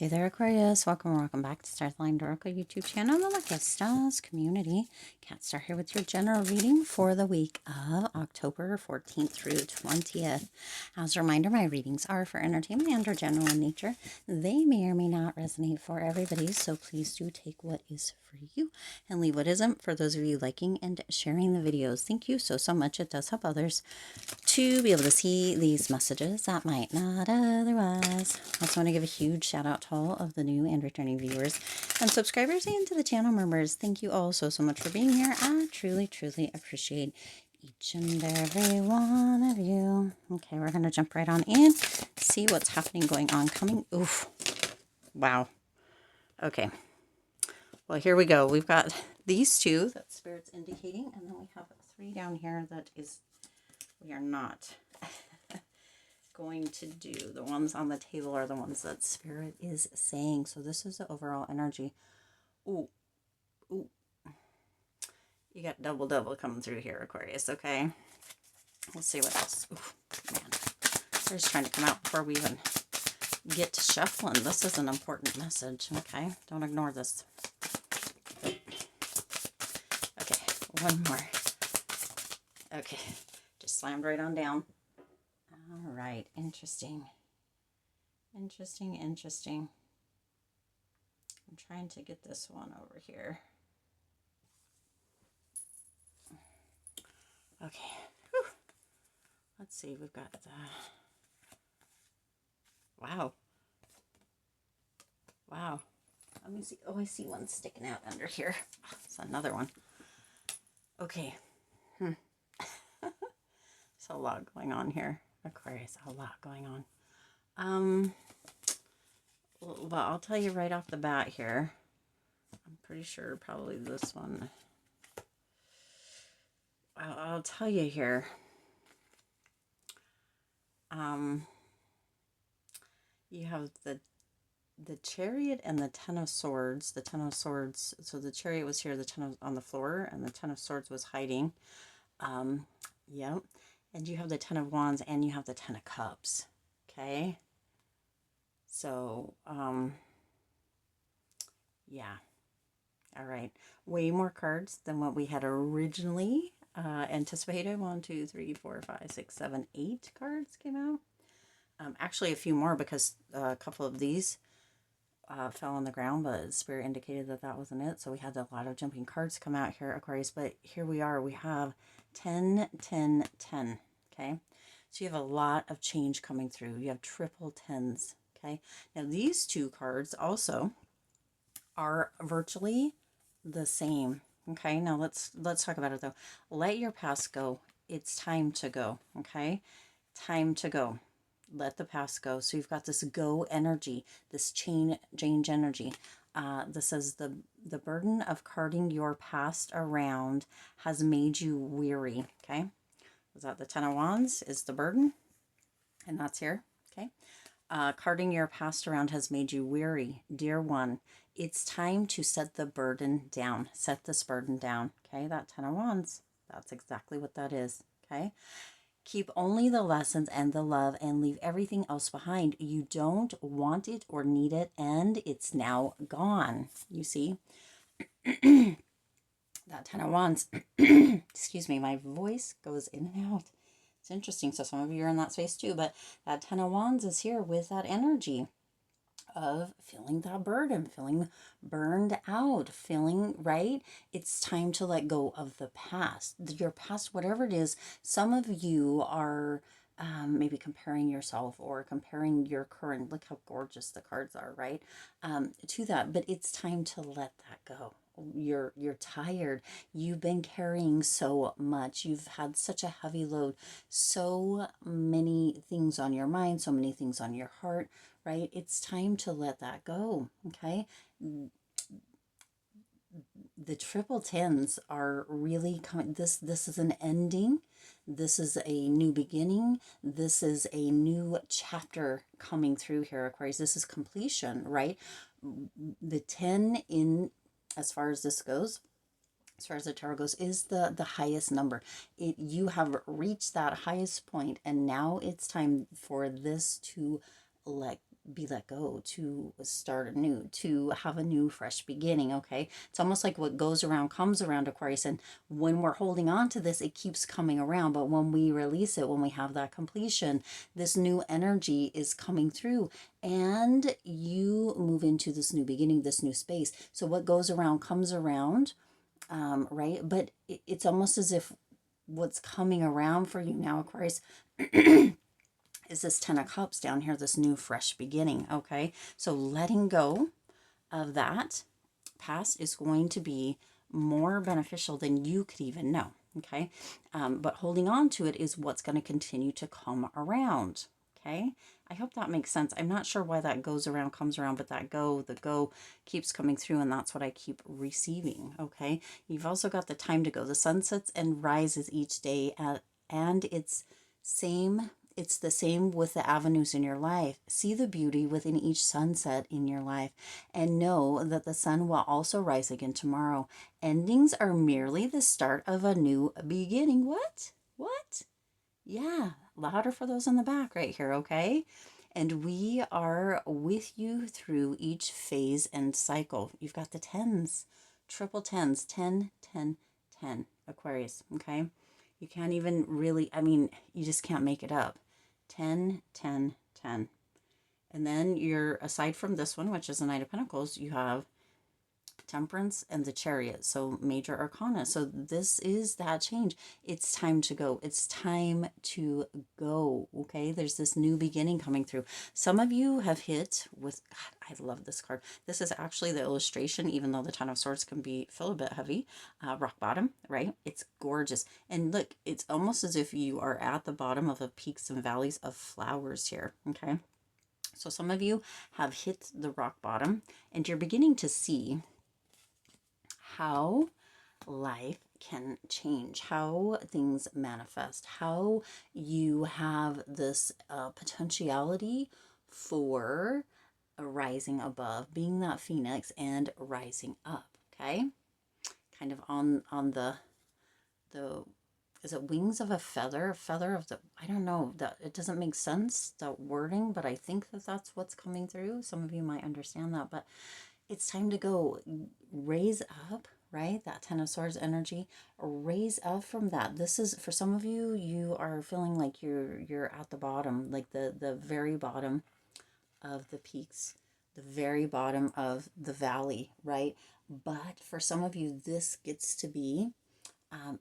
Hey there, Aquarius. Welcome or welcome back to Starline Oracle YouTube channel, the luckystars community. Cat Star here with your general reading for the week of October 14th through 20th. As a reminder, my readings are for entertainment and are general in nature. They may or may not resonate for everybody, so please do take what is for you and leave what isn't for those of you liking and sharing the videos. Thank you so much. It does help others to be able to see these messages that might not otherwise. I also want to give a huge shout out to all of the new and returning viewers and subscribers and to the channel members. Thank you all so much for being here. I truly appreciate each and every one of you. Okay, we're going to jump right on in, see what's happening, going on, coming. Oof. Wow. Okay. Well, here we go. We've got these two that Spirit's indicating, and then we have three down here that is we are not going to do. The ones on the table are the ones that Spirit is saying. So this is the overall energy. Ooh. You got double coming through here, Aquarius, okay? We'll see what else. Ooh, man. They're just trying to come out before we even get to shuffling. This is an important message, okay? Don't ignore this. Okay, one more. Okay, just slammed right on down. All right, interesting. I'm trying to get this one over here. Okay. Whew. Let's see. We've got wow. Let me see. Oh, I see one sticking out under here. It's another one. Okay. There's a lot going on here. Aquarius, a lot going on. Well, I'll tell you right off the bat here. I'm pretty sure probably this one. I'll tell you here. You have the Chariot and the Ten of Swords. The Ten of Swords. So the Chariot was here. The Ten of, on the floor, and the Ten of Swords was hiding. Yep. And you have the Ten of Wands and you have the Ten of Cups. Okay. So, yeah. All right. Way more cards than what we had originally anticipated. 1, 2, 3, 4, 5, 6, 7, 8 cards came out. Actually, a few more because a couple of these fell on the ground, but Spirit indicated that that wasn't it. So we had a lot of jumping cards come out here, Aquarius. But here we are. We have 10, 10, 10. Okay. So you have a lot of change coming through. You have triple tens. Okay. Now these two cards also are virtually the same. Okay. Now let's talk about it though. Let your past go. It's time to go. Okay. Time to go. Let the past go. So you've got this go energy, this change energy. This says the burden of carting your past around has made you weary. Okay. Is that the Ten of Wands is the burden? And that's here. Okay. Carting your past around has made you weary. Dear one, it's time to set the burden down. Set this burden down. Okay. That Ten of Wands, that's exactly what that is. Okay. Keep only the lessons and the love and leave everything else behind. You don't want it or need it, and it's now gone. You see? That Ten of Wands, excuse me, my voice goes in and out. It's interesting. So some of you are in that space too, but that Ten of Wands is here with that energy of feeling that burden, feeling burned out, feeling, right? It's time to let go of the past. Your past, whatever it is, some of you are maybe comparing yourself or comparing your current, look how gorgeous the cards are, right? To that, but it's time to let that go. You're tired. You've been carrying so much. You've had such a heavy load, so many things on your mind, so many things on your heart, right? It's time to let that go. Okay. The triple tens are really coming. This is an ending. This is a new beginning. This is a new chapter coming through here, Aquarius. This is completion, right? The 10 in, as far as this goes, as far as the tarot goes, is the highest number. You have reached that highest point, and now it's time for this to let be let go, to start anew, to have a new fresh beginning. Okay, it's almost like what goes around comes around, Aquarius, and when we're holding on to this, it keeps coming around, but when we release it, when we have that completion, this new energy is coming through, and you move into this new beginning, this new space. So what goes around comes around, right? But it's almost as if what's coming around for you now, Aquarius, is this 10 of Cups down here, this new fresh beginning. Okay, so letting go of that past is going to be more beneficial than you could even know. Okay, but holding on to it is what's going to continue to come around. Okay, I hope that makes sense. I'm not sure why that goes around comes around, but the go keeps coming through, and that's what I keep receiving. Okay, you've also got the time to go. The sun sets and rises each day, and it's the same with the avenues in your life. See the beauty within each sunset in your life, and know that the sun will also rise again tomorrow. Endings are merely the start of a new beginning. What? What? Yeah, louder for those in the back right here, okay? And we are with you through each phase and cycle. You've got the tens, triple tens, 10, 10, 10, Aquarius, okay? You can't even really, I mean, you just can't make it up. 10, 10, 10. And then you're, aside from this one, which is the Knight of Pentacles, you have Temperance and the Chariot, so major arcana. So this is that change. It's time to go. It's time to go. Okay, there's this new beginning coming through. Some of you have hit with, God, I love this card. This is actually the illustration, even though the Ten of Swords can feel a bit heavy. Rock bottom, right? It's gorgeous. And look, it's almost as if you are at the bottom of the peaks and valleys of flowers here. Okay, so some of you have hit the rock bottom, and you're beginning to see how life can change, how things manifest, how you have this potentiality for rising above, being that phoenix and rising up. Okay, kind of on the is it wings of a feather of the, I don't know, that it doesn't make sense, the wording, but I think that that's what's coming through. Some of you might understand that, but it's time to go. Raise up, right? That Ten of Swords energy. Raise up from that. This is, for some of you, you are feeling like you're at the bottom, like the very bottom of the peaks, the very bottom of the valley, right? But for some of you, this gets to be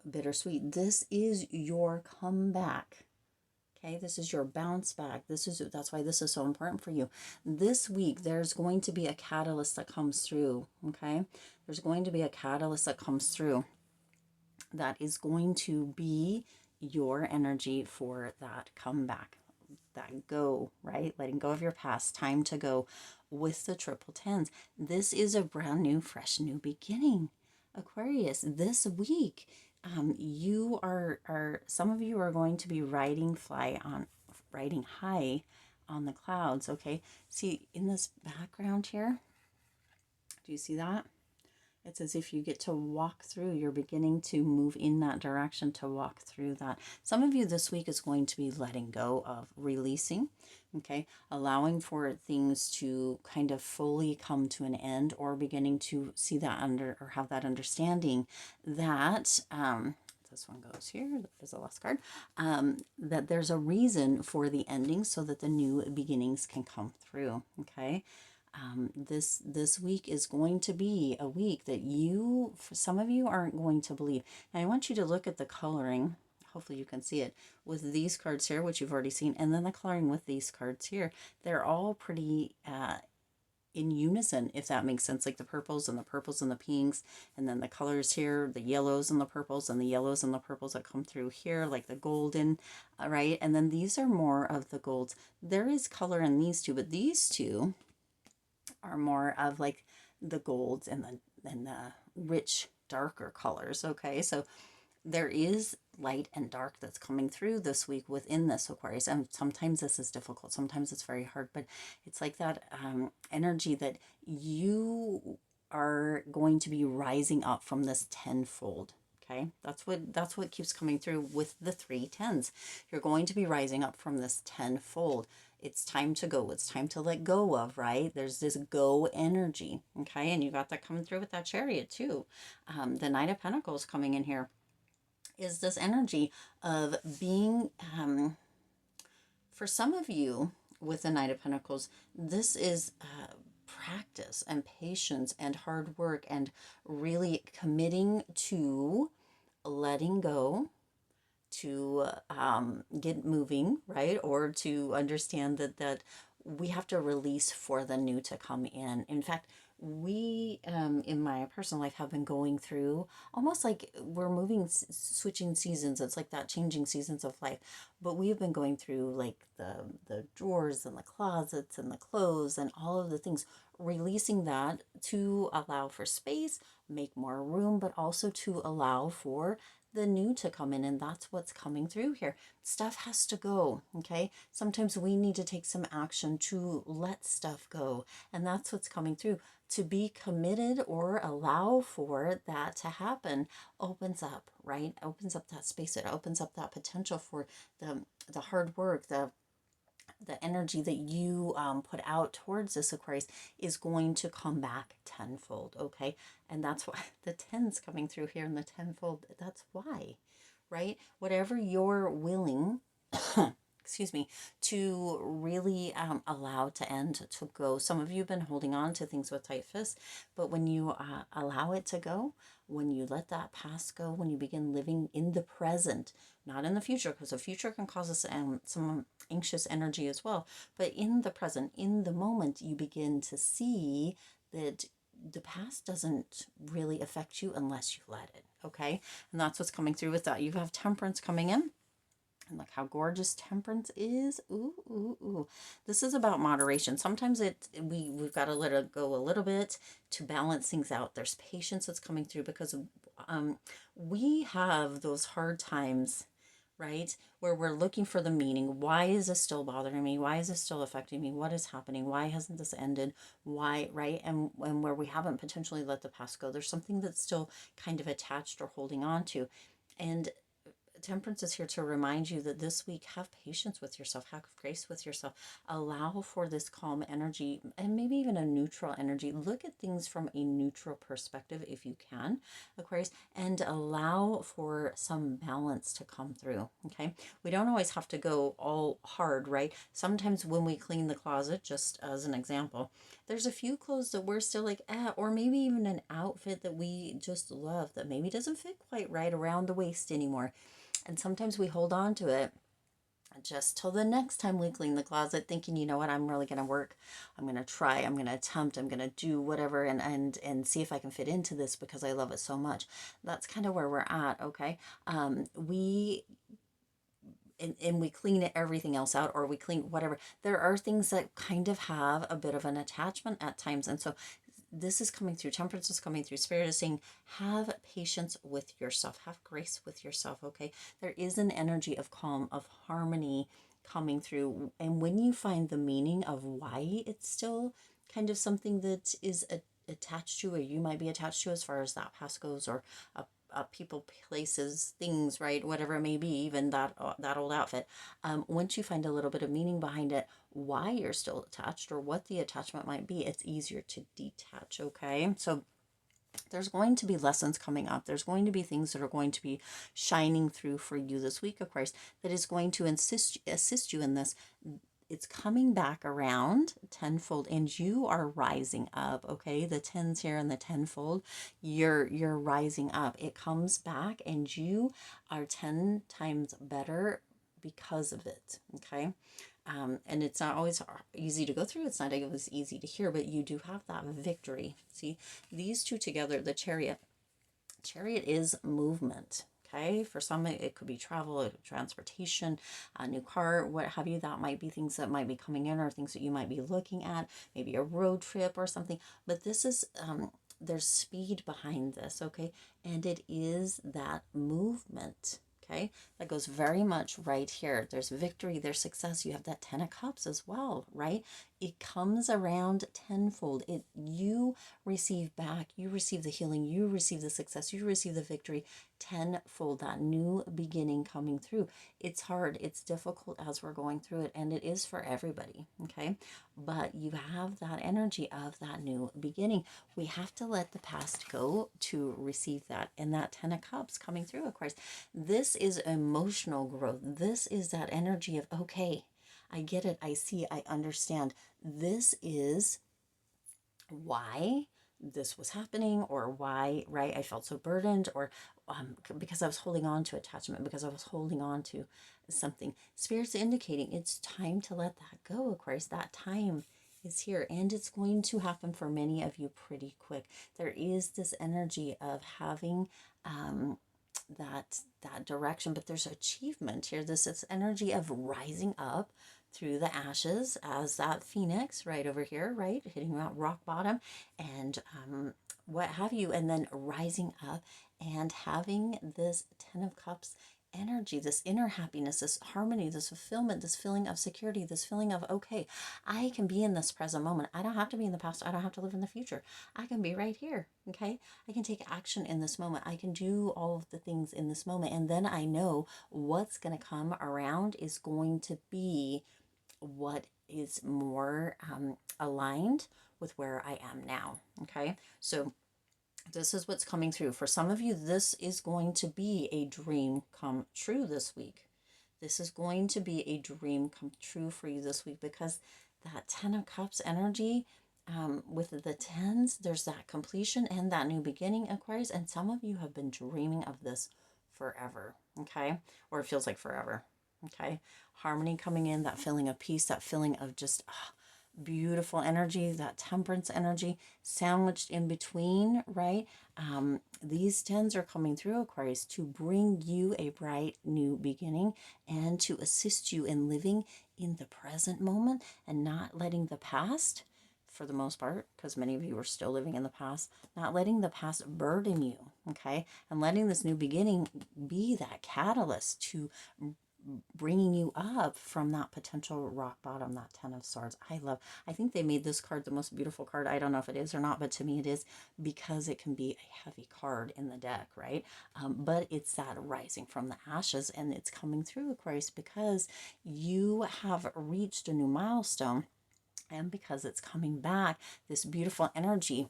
bittersweet. This is your comeback. Okay, this is your bounce back. That's why this is so important for you. This week, there's going to be a catalyst that comes through. Okay, there's going to be a catalyst that comes through that is going to be your energy for that comeback, that go, right? Letting go of your past, time to go with the triple tens. This is a brand new, fresh, new beginning, Aquarius. This week, you are some of you are going to be riding high on the clouds. Okay, see in this background here, do you see that? It's as if you get to walk through, you're beginning to move in that direction, to walk through that. Some of you this week is going to be letting go of, releasing, okay, allowing for things to kind of fully come to an end, or beginning to see that or have that understanding that, this one goes here, that is the last card, that there's a reason for the ending so that the new beginnings can come through, okay? This week is going to be a week that for some of you, aren't going to believe. And I want you to look at the coloring. Hopefully you can see it with these cards here, which you've already seen, and then the coloring with these cards here. They're all pretty in unison, if that makes sense, like the purples and the pinks, and then the colors here, the yellows and the purples, and the yellows and the purples that come through here, like the golden, right? And then these are more of the golds. There is color in these two, but these two are more of like the golds and the rich, darker colors. Okay, so there is light and dark that's coming through this week within this Aquarius. And sometimes this is difficult, sometimes it's very hard, but it's like that energy that you are going to be rising up from this tenfold. Okay, that's what keeps coming through with the 3 tens. You're going to be rising up from this tenfold. It's time to go. It's time to let go of, right? There's this go energy, okay? And you got that coming through with that Chariot too. The Knight of Pentacles coming in here is this energy of being, for some of you with the Knight of Pentacles, this is practice and patience and hard work and really committing to letting go, to get moving, right? Or to understand that we have to release for the new to come in. In fact, we in my personal life have been going through almost like we're moving, switching seasons. It's like that, changing seasons of life. But we've been going through like the drawers and the closets and the clothes and all of the things, releasing that to allow for space, make more room, but also to allow for the new to come in. And that's what's coming through here. Stuff has to go. Okay, sometimes we need to take some action to let stuff go, and that's what's coming through. To be committed or allow for that to happen opens up, right? Opens up that space. It opens up that potential for the hard work, the energy that you put out towards this Aquarius is going to come back tenfold, okay? And that's why the 10's coming through here, and the tenfold, that's why, right? Whatever you're willing, excuse me, to really allow to end, to go. Some of you have been holding on to things with tight fists, but when you allow it to go, when you let that past go, when you begin living in the present, not in the future, because the future can cause us some anxious energy as well, but in the present, in the moment, you begin to see that the past doesn't really affect you unless you let it, okay? And that's what's coming through with that. You have Temperance coming in. And look how gorgeous Temperance is. Ooh, ooh, ooh. This is about moderation. Sometimes we've got to let it go a little bit to balance things out. There's patience that's coming through because we have those hard times, right? Where we're looking for the meaning. Why is this still bothering me? Why is this still affecting me? What is happening? Why hasn't this ended? Why, right? And where we haven't potentially let the past go, there's something that's still kind of attached or holding on to. And Temperance is here to remind you that this week, have patience with yourself, have grace with yourself, allow for this calm energy and maybe even a neutral energy. Look at things from a neutral perspective if you can, Aquarius, and allow for some balance to come through, okay? We don't always have to go all hard, right? Sometimes when we clean the closet, just as an example, there's a few clothes that we're still like, or maybe even an outfit that we just love that maybe doesn't fit quite right around the waist anymore. And sometimes we hold on to it just till the next time we clean the closet, thinking, you know what, I'm really going to work. I'm going to try. I'm going to attempt. I'm going to do whatever and see if I can fit into this because I love it so much. That's kind of where we're at, okay? We clean everything else out, or we clean whatever. There are things that kind of have a bit of an attachment at times. And so this is coming through. Temperance is coming through. Spirit is saying, have patience with yourself. Have grace with yourself, okay? There is an energy of calm, of harmony coming through. And when you find the meaning of why it's still kind of something that is attached to, or you might be attached to as far as that past goes, or people, places, things, right? Whatever it may be, even that old outfit. Once you find a little bit of meaning behind it, why you're still attached or what the attachment might be, it's easier to detach, okay? So there's going to be lessons coming up. There's going to be things that are going to be shining through for you this week, Aquarius, that is going to assist you in this. It's coming back around tenfold, and you are rising up, okay? The 10's here and the tenfold, you're rising up. It comes back and you are 10 times better because of it, okay? And it's not always easy to go through. It's not always easy to hear, but you do have that victory. See, these two together, the Chariot is movement. Okay, for some it could be travel, transportation, a new car, what have you. That might be things that might be coming in, or things that you might be looking at, maybe a road trip or something. But this is there's speed behind this, okay, and it is that movement. okay? That goes very much right here. There's victory, there's success. You have that 10 of Cups as well, right? It comes around tenfold. You receive back, you receive the healing, you receive the success, you receive the victory tenfold, that new beginning coming through. It's hard, it's difficult as we're going through it, and it is for everybody, okay? But you have that energy of that new beginning. We have to let the past go to receive that. And that 10 of Cups coming through, of course, this is emotional growth. This is that energy of, okay, I get it, I see, I understand. This is why this was happening, or why, right, I felt so burdened, or because I was holding on to attachment, because I was holding on to something. Spirit's indicating it's time to let that go, Aquarius. That time is here, and it's going to happen for many of you pretty quick. There is this energy of having that direction, but there's achievement here. This is energy of rising up through the ashes as that phoenix right over here, right, hitting that rock bottom, and what have you, and then rising up and having this 10 of Cups energy, this inner happiness, this harmony, this fulfillment, this feeling of security, this feeling of, okay, I can be in this present moment. I don't have to be in the past. I don't have to live in the future. I can be right here, okay? I can take action in this moment. I can do all of the things in this moment. And then I know what's going to come around is going to be what is more aligned with where I am now, okay? So this is what's coming through. For some of you, this is going to be a dream come true this week. This is going to be a dream come true for you this week, because that 10 of Cups energy, with the tens, there's that completion and that new beginning, Aquarius. And some of you have been dreaming of this forever, okay? Or it feels like forever, okay? Harmony coming in, that feeling of peace, that feeling of just beautiful energy, that temperance energy sandwiched in between, right? These tens are coming through, Aquarius, to bring you a bright new beginning and to assist you in living in the present moment and not letting the past, for the most part, because many of you are still living in the past, not letting the past burden you, okay? And letting this new beginning be that catalyst to bringing you up from that potential rock bottom, that 10 of Swords. I think they made this card the most beautiful card. I don't know if it is or not, but to me it is, because it can be a heavy card in the deck, right? But it's that rising from the ashes, and it's coming through, Aquarius, because you have reached a new milestone, and because it's coming back, this beautiful energy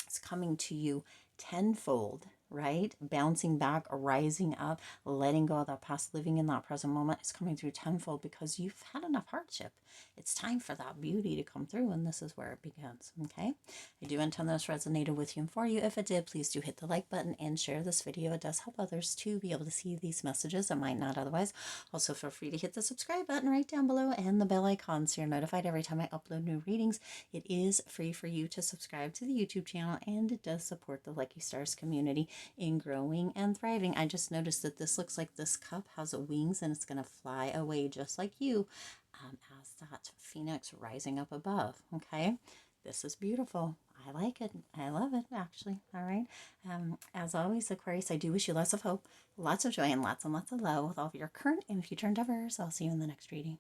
is coming to you tenfold, right? Bouncing back, rising up, letting go of that past, living in that present moment is coming through tenfold, because you've had enough hardship. It's time for that beauty to come through, and this is where it begins, okay? I do intend this resonated with you and for you. If it did, please do hit the like button and share this video. It does help others to be able to see these messages that might not otherwise. Also, feel free to hit the subscribe button right down below and the bell icon so you're notified every time I upload new readings. It is free for you to subscribe to the YouTube channel, and it does support the Lucky Stars community in growing and thriving. I just noticed that this looks like this cup has wings, and it's going to fly away just like you, as that phoenix rising up above, okay? This is beautiful. I like it. I love it, actually. All right. As always, Aquarius, I do wish you lots of hope, lots of joy, and lots of love with all of your current and future endeavors. I'll see you in the next reading.